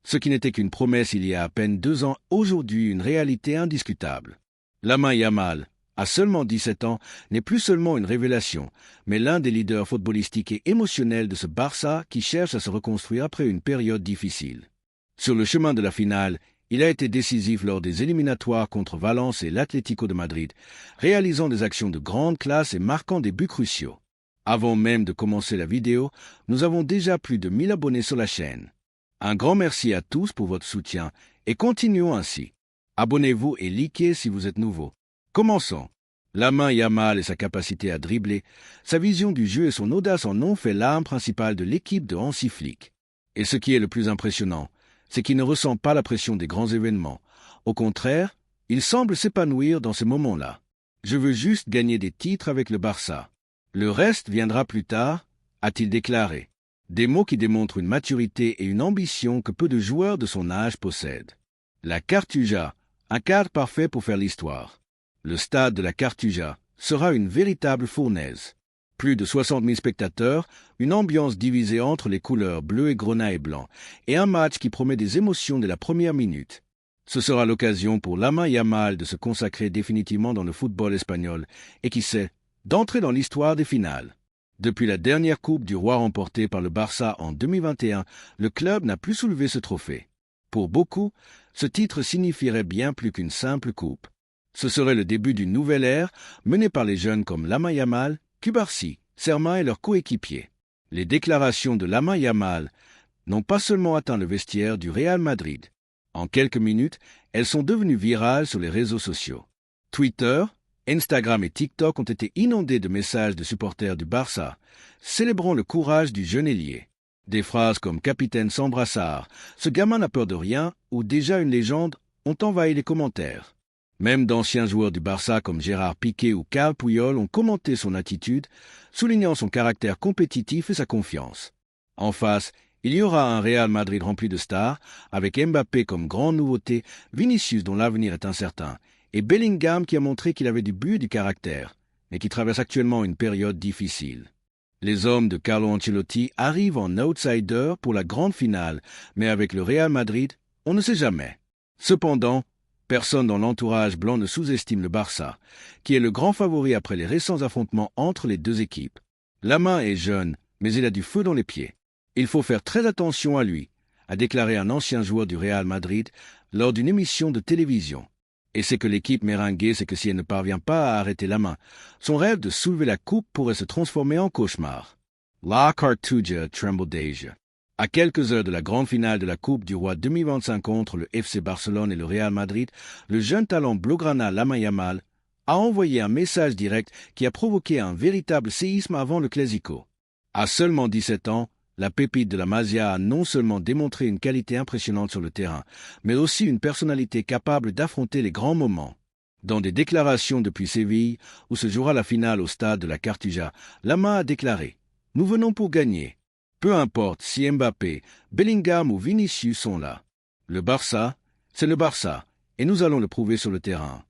Ce qui n'était qu'une promesse il y a à peine 2 ans, aujourd'hui une réalité indiscutable. Lamine Yamal, à seulement 17 ans, n'est plus seulement une révélation, mais l'un des leaders footballistiques et émotionnels de ce Barça qui cherche à se reconstruire après une période difficile. Sur le chemin de la finale, il a été décisif lors des éliminatoires contre Valence et l'Atlético de Madrid, réalisant des actions de grande classe et marquant des buts cruciaux. Avant même de commencer la vidéo, nous avons déjà plus de 1000 abonnés sur la chaîne. Un grand merci à tous pour votre soutien et continuons ainsi. Abonnez-vous et likez si vous êtes nouveau. Commençons. Lamine Yamal et sa capacité à dribbler, sa vision du jeu et son audace en ont fait l'arme principale de l'équipe de Hansi Flick. Et ce qui est le plus impressionnant, c'est qu'il ne ressent pas la pression des grands événements. Au contraire, il semble s'épanouir dans ces moments-là. Je veux juste gagner des titres avec le Barça. Le reste viendra plus tard, a-t-il déclaré. Des mots qui démontrent une maturité et une ambition que peu de joueurs de son âge possèdent. La Cartuja, un cadre parfait pour faire l'histoire. Le stade de la Cartuja sera une véritable fournaise. Plus de 60 000 spectateurs, une ambiance divisée entre les couleurs bleu et grenat et blanc, et un match qui promet des émotions dès la première minute. Ce sera l'occasion pour Lamine Yamal de se consacrer définitivement dans le football espagnol et qui sait, d'entrer dans l'histoire des finales. Depuis la dernière Coupe du Roi remportée par le Barça en 2021, le club n'a plus soulevé ce trophée. Pour beaucoup, ce titre signifierait bien plus qu'une simple coupe. Ce serait le début d'une nouvelle ère menée par les jeunes comme Lamine Yamal, Cubarsí, Serma et leurs coéquipiers. Les déclarations de Lamine Yamal n'ont pas seulement atteint le vestiaire du Real Madrid. En quelques minutes, elles sont devenues virales sur les réseaux sociaux. Twitter, Instagram et TikTok ont été inondés de messages de supporters du Barça, célébrant le courage du jeune ailier. Des phrases comme « Capitaine sans brassard »,« Ce gamin n'a peur de rien » ou « Déjà une légende » ont envahi les commentaires. Même d'anciens joueurs du Barça comme Gérard Piqué ou Carles Puyol ont commenté son attitude, soulignant son caractère compétitif et sa confiance. En face, il y aura un Real Madrid rempli de stars, avec Mbappé comme grande nouveauté, Vinicius dont l'avenir est incertain, et Bellingham qui a montré qu'il avait du but et du caractère, mais qui traverse actuellement une période difficile. Les hommes de Carlo Ancelotti arrivent en outsider pour la grande finale, mais avec le Real Madrid, on ne sait jamais. Cependant, personne dans l'entourage blanc ne sous-estime le Barça, qui est le grand favori après les récents affrontements entre les deux équipes. Lamine est jeune, mais il a du feu dans les pieds. Il faut faire très attention à lui, a déclaré un ancien joueur du Real Madrid lors d'une émission de télévision. Et c'est que l'équipe merengue sait que si elle ne parvient pas à arrêter Lamine, son rêve de soulever la coupe pourrait se transformer en cauchemar. La Cartuja tremble déjà. À quelques heures de la grande finale de la Coupe du Roi 2025 entre le FC Barcelone et le Real Madrid, le jeune talent blaugrana Lamine Yamal a envoyé un message direct qui a provoqué un véritable séisme avant le Clásico. À seulement 17 ans, la pépite de la Masia a non seulement démontré une qualité impressionnante sur le terrain, mais aussi une personnalité capable d'affronter les grands moments. Dans des déclarations depuis Séville, où se jouera la finale au stade de la Cartuja, Lamine a déclaré « Nous venons pour gagner. Peu importe si Mbappé, Bellingham ou Vinicius sont là. Le Barça, c'est le Barça, et nous allons le prouver sur le terrain. »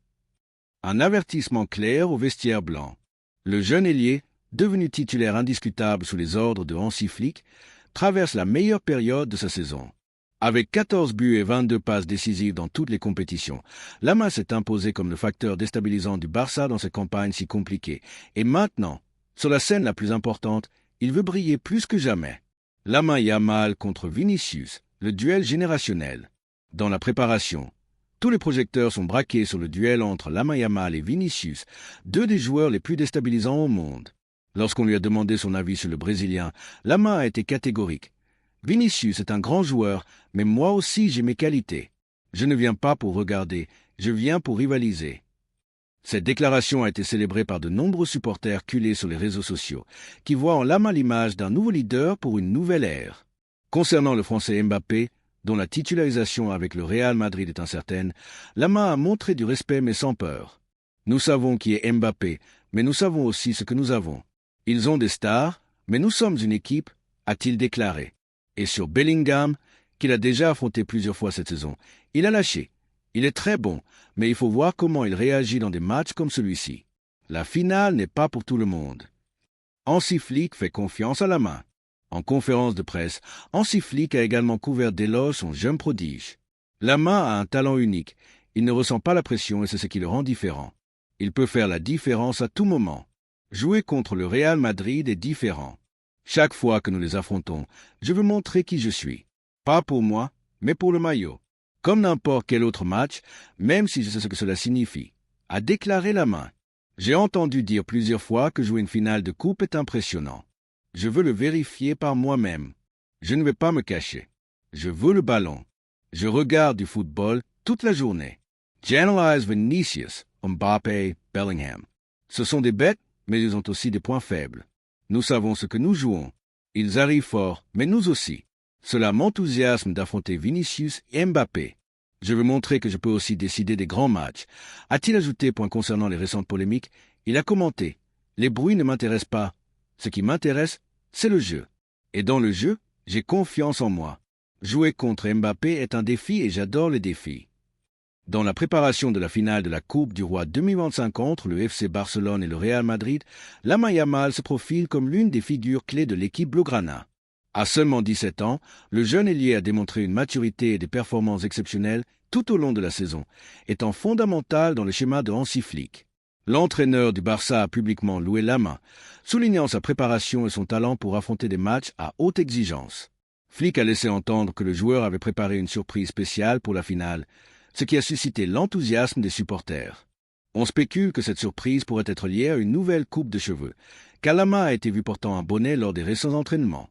Un avertissement clair au vestiaire blanc. Le jeune ailier, devenu titulaire indiscutable sous les ordres de Hansi Flick, traverse la meilleure période de sa saison. Avec 14 buts et 22 passes décisives dans toutes les compétitions, Lamine s'est imposé comme le facteur déstabilisant du Barça dans cette campagne si compliquée. Et maintenant, sur la scène la plus importante, il veut briller plus que jamais. Lamine Yamal contre Vinicius, le duel générationnel. Dans la préparation, tous les projecteurs sont braqués sur le duel entre Lamine Yamal et Vinicius, deux des joueurs les plus déstabilisants au monde. Lorsqu'on lui a demandé son avis sur le Brésilien, Lamine a été catégorique. « Vinicius est un grand joueur, mais moi aussi j'ai mes qualités. Je ne viens pas pour regarder, je viens pour rivaliser. » Cette déclaration a été célébrée par de nombreux supporters culés sur les réseaux sociaux, qui voient en Lamine l'image d'un nouveau leader pour une nouvelle ère. Concernant le Français Mbappé, dont la titularisation avec le Real Madrid est incertaine, Lamine a montré du respect mais sans peur. « Nous savons qui est Mbappé, mais nous savons aussi ce que nous avons. Ils ont des stars, mais nous sommes une équipe, a-t-il déclaré. Et sur Bellingham, qu'il a déjà affronté plusieurs fois cette saison, il a lâché. Il est très bon, mais il faut voir comment il réagit dans des matchs comme celui-ci. La finale n'est pas pour tout le monde. Hansi Flick fait confiance à Lamine. En conférence de presse, Hansi Flick a également couvert d'éloges son jeune prodige. Lama a un talent unique. Il ne ressent pas la pression et c'est ce qui le rend différent. Il peut faire la différence à tout moment. Jouer contre le Real Madrid est différent. Chaque fois que nous les affrontons, je veux montrer qui je suis. Pas pour moi, mais pour le maillot. Comme n'importe quel autre match, même si je sais ce que cela signifie. A déclaré Lama. J'ai entendu dire plusieurs fois que jouer une finale de coupe est impressionnant. Je veux le vérifier par moi-même. Je ne vais pas me cacher. Je veux le ballon. Je regarde du football toute la journée. J'analyse Vinicius, Mbappé, Bellingham. Ce sont des bêtes, mais ils ont aussi des points faibles. Nous savons ce que nous jouons. Ils arrivent fort, mais nous aussi. Cela m'enthousiasme d'affronter Vinicius et Mbappé. Je veux montrer que je peux aussi décider des grands matchs. A-t-il ajouté, concernant les récentes polémiques, il a commenté « Les bruits ne m'intéressent pas. Ce qui m'intéresse, c'est le jeu. Et dans le jeu, j'ai confiance en moi. Jouer contre Mbappé est un défi et j'adore les défis. » Dans la préparation de la finale de la Coupe du Roi 2025 contre le FC Barcelone et le Real Madrid, Lamine Yamal se profile comme l'une des figures clés de l'équipe blaugrana. À seulement 17 ans, le jeune ailier a démontré une maturité et des performances exceptionnelles tout au long de la saison, étant fondamental dans le schéma de Hansi Flick. L'entraîneur du Barça a publiquement loué Lamine, soulignant sa préparation et son talent pour affronter des matchs à haute exigence. Flick a laissé entendre que le joueur avait préparé une surprise spéciale pour la finale, ce qui a suscité l'enthousiasme des supporters. On spécule que cette surprise pourrait être liée à une nouvelle coupe de cheveux, car Lamine a été vu portant un bonnet lors des récents entraînements.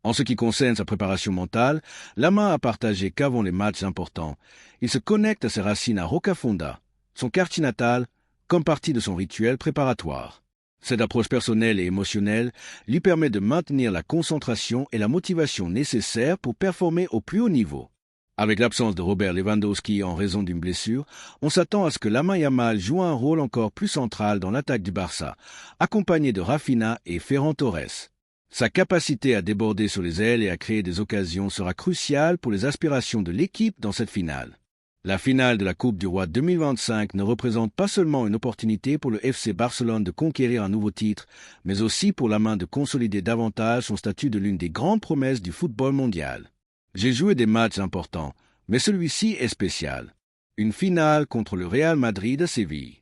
En ce qui concerne sa préparation mentale, Lamine a partagé qu'avant les matchs importants, il se connecte à ses racines à Rocafonda, son quartier natal, comme partie de son rituel préparatoire. Cette approche personnelle et émotionnelle lui permet de maintenir la concentration et la motivation nécessaires pour performer au plus haut niveau. Avec l'absence de Robert Lewandowski en raison d'une blessure, on s'attend à ce que Lamine Yamal joue un rôle encore plus central dans l'attaque du Barça, accompagné de Rafinha et Ferran Torres. Sa capacité à déborder sur les ailes et à créer des occasions sera cruciale pour les aspirations de l'équipe dans cette finale. La finale de la Coupe du Roi 2025 ne représente pas seulement une opportunité pour le FC Barcelone de conquérir un nouveau titre, mais aussi pour Lamine de consolider davantage son statut de l'une des grandes promesses du football mondial. J'ai joué des matchs importants, mais celui-ci est spécial. Une finale contre le Real Madrid à Séville.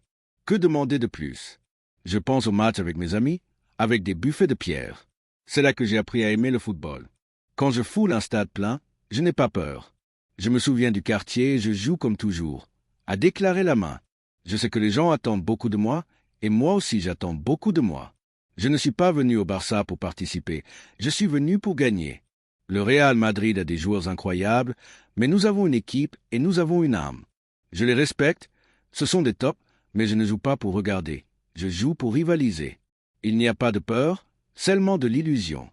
Que demander de plus? Je pense au match avec mes amis, avec des buffets de pierre. C'est là que j'ai appris à aimer le football. Quand je foule un stade plein, je n'ai pas peur. Je me souviens du quartier et je joue comme toujours. A déclaré Lamine. Je sais que les gens attendent beaucoup de moi, et moi aussi j'attends beaucoup de moi. Je ne suis pas venu au Barça pour participer, je suis venu pour gagner. Le Real Madrid a des joueurs incroyables, mais nous avons une équipe et nous avons une âme. Je les respecte, ce sont des tops, mais je ne joue pas pour regarder, je joue pour rivaliser. Il n'y a pas de peur, seulement de l'illusion.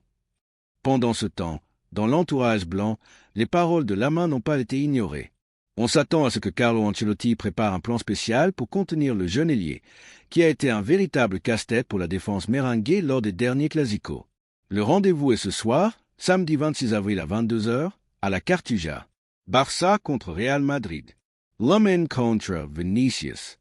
Pendant ce temps, dans l'entourage blanc, les paroles de Lamine n'ont pas été ignorées. On s'attend à ce que Carlo Ancelotti prépare un plan spécial pour contenir le jeune ailier, qui a été un véritable casse-tête pour la défense merengue lors des derniers Clásicos. Le rendez-vous est ce soir, samedi 26 avril à 22h, à la Cartuja. Barça contre Real Madrid. Lamine contre Vinicius.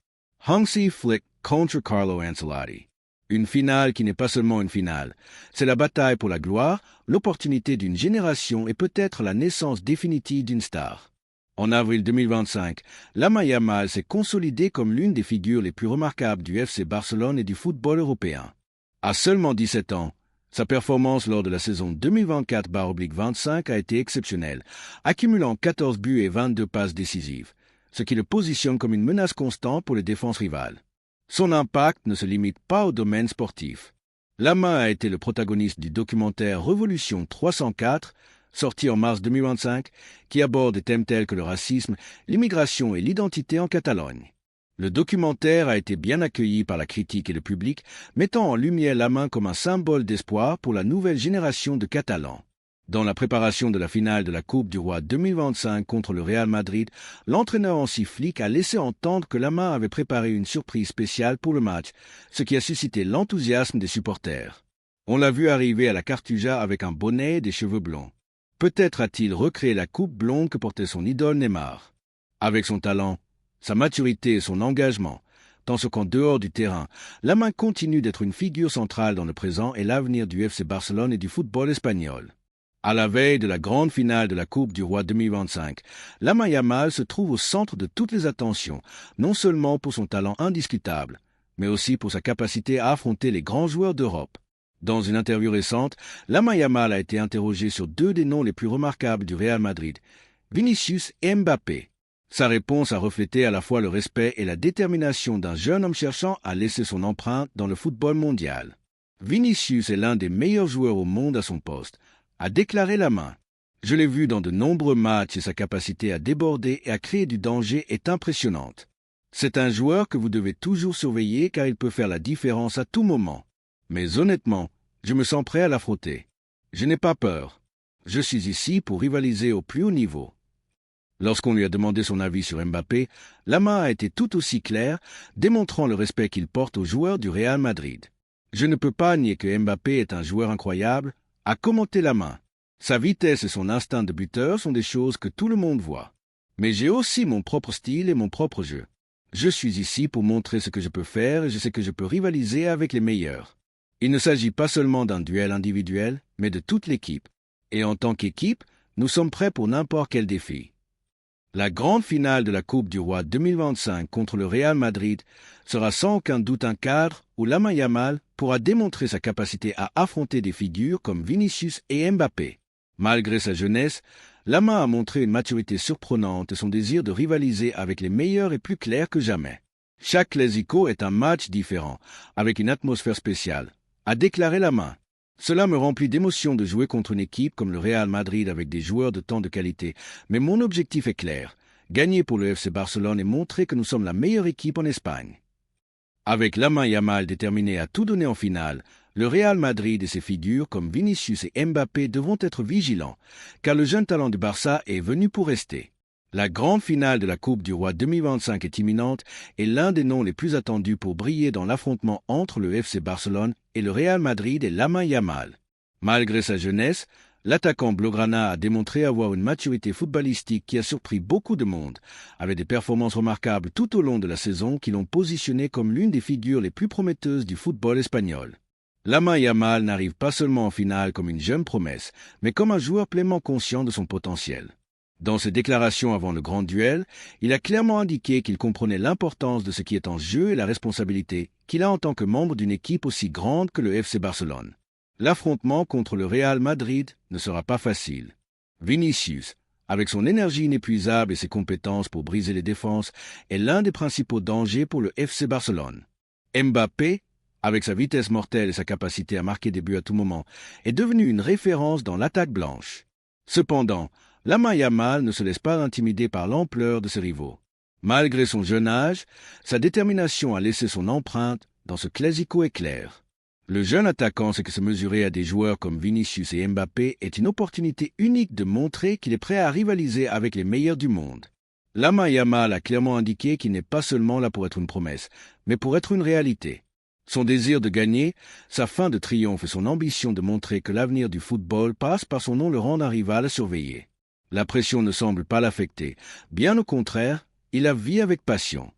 Hansi Flick contre Carlo Ancelotti. Une finale qui n'est pas seulement une finale. C'est la bataille pour la gloire, l'opportunité d'une génération et peut-être la naissance définitive d'une star. En avril 2025, Lamine Yamal s'est consolidé comme l'une des figures les plus remarquables du FC Barcelone et du football européen. À seulement 17 ans, sa performance lors de la saison 2024/25 a été exceptionnelle, accumulant 14 buts et 22 passes décisives, ce qui le positionne comme une menace constante pour les défenses rivales. Son impact ne se limite pas au domaine sportif. Lamine a été le protagoniste du documentaire Révolution 304, sorti en mars 2025, qui aborde des thèmes tels que le racisme, l'immigration et l'identité en Catalogne. Le documentaire a été bien accueilli par la critique et le public, mettant en lumière Lamine comme un symbole d'espoir pour la nouvelle génération de Catalans. Dans la préparation de la finale de la Coupe du Roi 2025 contre le Real Madrid, l'entraîneur Hansi Flick a laissé entendre que Lamine avait préparé une surprise spéciale pour le match, ce qui a suscité l'enthousiasme des supporters. On l'a vu arriver à la Cartuja avec un bonnet et des cheveux blonds. Peut-être a-t-il recréé la coupe blonde que portait son idole Neymar. Avec son talent, sa maturité et son engagement, tandis qu'en dehors du terrain, la main continue d'être une figure centrale dans le présent et l'avenir du FC Barcelone et du football espagnol. À la veille de la grande finale de la Coupe du Roi 2025, Lamine Yamal se trouve au centre de toutes les attentions, non seulement pour son talent indiscutable, mais aussi pour sa capacité à affronter les grands joueurs d'Europe. Dans une interview récente, Lamine Yamal a été interrogé sur deux des noms les plus remarquables du Real Madrid, Vinicius et Mbappé. Sa réponse a reflété à la fois le respect et la détermination d'un jeune homme cherchant à laisser son empreinte dans le football mondial. Vinicius est l'un des meilleurs joueurs au monde à son poste, a déclaré Lamine. Je l'ai vu dans de nombreux matchs et sa capacité à déborder et à créer du danger est impressionnante. C'est un joueur que vous devez toujours surveiller car il peut faire la différence à tout moment. Mais honnêtement, je me sens prêt à l'affronter. Je n'ai pas peur. Je suis ici pour rivaliser au plus haut niveau. Lorsqu'on lui a demandé son avis sur Mbappé, Lamine a été tout aussi clair, démontrant le respect qu'il porte aux joueurs du Real Madrid. Je ne peux pas nier que Mbappé est un joueur incroyable, a commenté Lamine. Sa vitesse et son instinct de buteur sont des choses que tout le monde voit. Mais j'ai aussi mon propre style et mon propre jeu. Je suis ici pour montrer ce que je peux faire et je sais que je peux rivaliser avec les meilleurs. Il ne s'agit pas seulement d'un duel individuel, mais de toute l'équipe. Et en tant qu'équipe, nous sommes prêts pour n'importe quel défi. La grande finale de la Coupe du Roi 2025 contre le Real Madrid sera sans aucun doute un cadre où Lamine Yamal pourra démontrer sa capacité à affronter des figures comme Vinicius et Mbappé. Malgré sa jeunesse, Lamine a montré une maturité surprenante et son désir de rivaliser avec les meilleurs est plus clair que jamais. Chaque Clasico est un match différent, avec une atmosphère spéciale, a déclaré Lamine. Cela me remplit d'émotion de jouer contre une équipe comme le Real Madrid avec des joueurs de tant de qualité, mais mon objectif est clair, gagner pour le FC Barcelone et montrer que nous sommes la meilleure équipe en Espagne. Avec Lamine Yamal déterminé à tout donner en finale, le Real Madrid et ses figures comme Vinicius et Mbappé devront être vigilants, car le jeune talent du Barça est venu pour rester. La grande finale de la Coupe du Roi 2025 est imminente et l'un des noms les plus attendus pour briller dans l'affrontement entre le FC Barcelone et le Real Madrid est Lamine Yamal. Malgré sa jeunesse, l'attaquant blaugrana a démontré avoir une maturité footballistique qui a surpris beaucoup de monde, avec des performances remarquables tout au long de la saison qui l'ont positionné comme l'une des figures les plus prometteuses du football espagnol. Lamine Yamal n'arrive pas seulement en finale comme une jeune promesse, mais comme un joueur pleinement conscient de son potentiel. Dans ses déclarations avant le grand duel, il a clairement indiqué qu'il comprenait l'importance de ce qui est en jeu et la responsabilité qu'il a en tant que membre d'une équipe aussi grande que le FC Barcelone. L'affrontement contre le Real Madrid ne sera pas facile. Vinicius, avec son énergie inépuisable et ses compétences pour briser les défenses, est l'un des principaux dangers pour le FC Barcelone. Mbappé, avec sa vitesse mortelle et sa capacité à marquer des buts à tout moment, est devenu une référence dans l'attaque blanche. Cependant, Lamine Yamal ne se laisse pas intimider par l'ampleur de ses rivaux. Malgré son jeune âge, sa détermination à laisser son empreinte dans ce classico est claire. Le jeune attaquant sait que se mesurer à des joueurs comme Vinicius et Mbappé est une opportunité unique de montrer qu'il est prêt à rivaliser avec les meilleurs du monde. Lamine Yamal a clairement indiqué qu'il n'est pas seulement là pour être une promesse, mais pour être une réalité. Son désir de gagner, sa faim de triomphe et son ambition de montrer que l'avenir du football passe par son nom le rendent un rival à surveiller. La pression ne semble pas l'affecter. Bien au contraire, il la vit avec passion.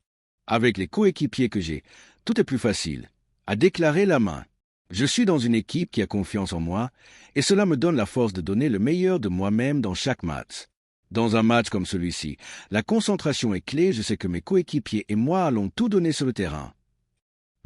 Avec les coéquipiers que j'ai, tout est plus facile, a déclaré Lamine. Je suis dans une équipe qui a confiance en moi, et cela me donne la force de donner le meilleur de moi-même dans chaque match. Dans un match comme celui-ci, la concentration est clé, je sais que mes coéquipiers et moi allons tout donner sur le terrain.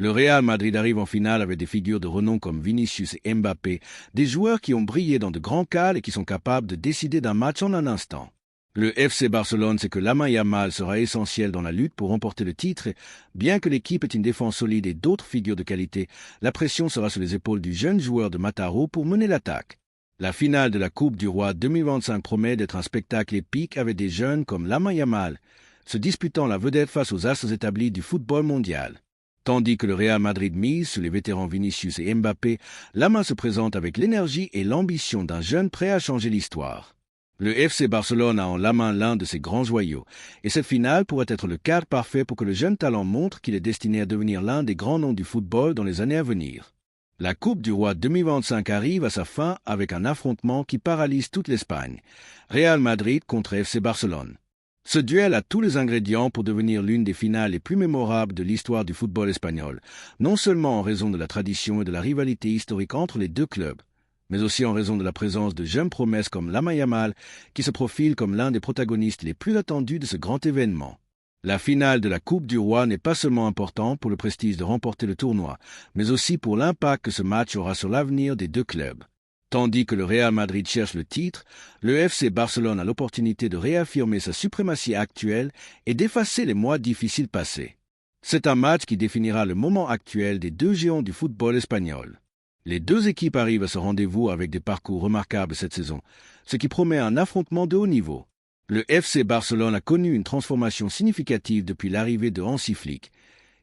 Le Real Madrid arrive en finale avec des figures de renom comme Vinicius et Mbappé, des joueurs qui ont brillé dans de grands cadres et qui sont capables de décider d'un match en un instant. Le FC Barcelone sait que Lamine Yamal sera essentiel dans la lutte pour remporter le titre. Bien que l'équipe ait une défense solide et d'autres figures de qualité, la pression sera sur les épaules du jeune joueur de Mataró pour mener l'attaque. La finale de la Coupe du Roi 2025 promet d'être un spectacle épique avec des jeunes comme Lamine Yamal, se disputant la vedette face aux astres établis du football mondial. Tandis que le Real Madrid mise sur les vétérans Vinicius et Mbappé, Lamine se présente avec l'énergie et l'ambition d'un jeune prêt à changer l'histoire. Le FC Barcelone a en Lamine l'un de ses grands joyaux, et cette finale pourrait être le cadre parfait pour que le jeune talent montre qu'il est destiné à devenir l'un des grands noms du football dans les années à venir. La Coupe du Roi 2025 arrive à sa fin avec un affrontement qui paralyse toute l'Espagne. Real Madrid contre FC Barcelone. Ce duel a tous les ingrédients pour devenir l'une des finales les plus mémorables de l'histoire du football espagnol, non seulement en raison de la tradition et de la rivalité historique entre les deux clubs, mais aussi en raison de la présence de jeunes promesses comme Lamine Yamal, qui se profile comme l'un des protagonistes les plus attendus de ce grand événement. La finale de la Coupe du Roi n'est pas seulement importante pour le prestige de remporter le tournoi, mais aussi pour l'impact que ce match aura sur l'avenir des deux clubs. Tandis que le Real Madrid cherche le titre, le FC Barcelone a l'opportunité de réaffirmer sa suprématie actuelle et d'effacer les mois difficiles passés. C'est un match qui définira le moment actuel des deux géants du football espagnol. Les deux équipes arrivent à ce rendez-vous avec des parcours remarquables cette saison, ce qui promet un affrontement de haut niveau. Le FC Barcelone a connu une transformation significative depuis l'arrivée de Hansi Flick,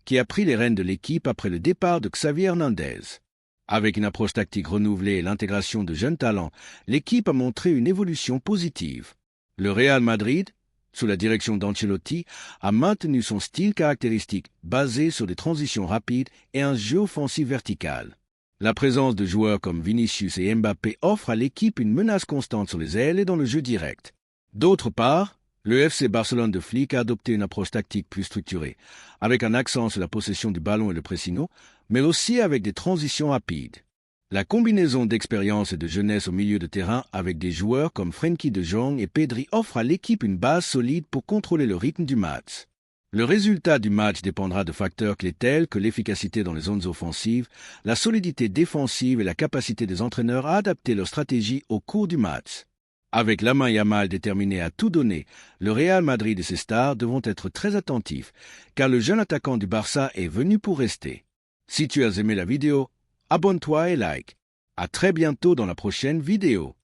qui a pris les rênes de l'équipe après le départ de Xavi Hernandez. Avec une approche tactique renouvelée et l'intégration de jeunes talents, l'équipe a montré une évolution positive. Le Real Madrid, sous la direction d'Ancelotti, a maintenu son style caractéristique basé sur des transitions rapides et un jeu offensif vertical. La présence de joueurs comme Vinicius et Mbappé offre à l'équipe une menace constante sur les ailes et dans le jeu direct. D'autre part, le FC Barcelone de Flick a adopté une approche tactique plus structurée, avec un accent sur la possession du ballon et le pressing, mais aussi avec des transitions rapides. La combinaison d'expérience et de jeunesse au milieu de terrain avec des joueurs comme Frenkie de Jong et Pedri offre à l'équipe une base solide pour contrôler le rythme du match. Le résultat du match dépendra de facteurs clés tels que l'efficacité dans les zones offensives, la solidité défensive et la capacité des entraîneurs à adapter leur stratégie au cours du match. Avec Lamine Yamal déterminé à tout donner, le Real Madrid et ses stars devront être très attentifs, car le jeune attaquant du Barça est venu pour rester. Si tu as aimé la vidéo, abonne-toi et like. À très bientôt dans la prochaine vidéo.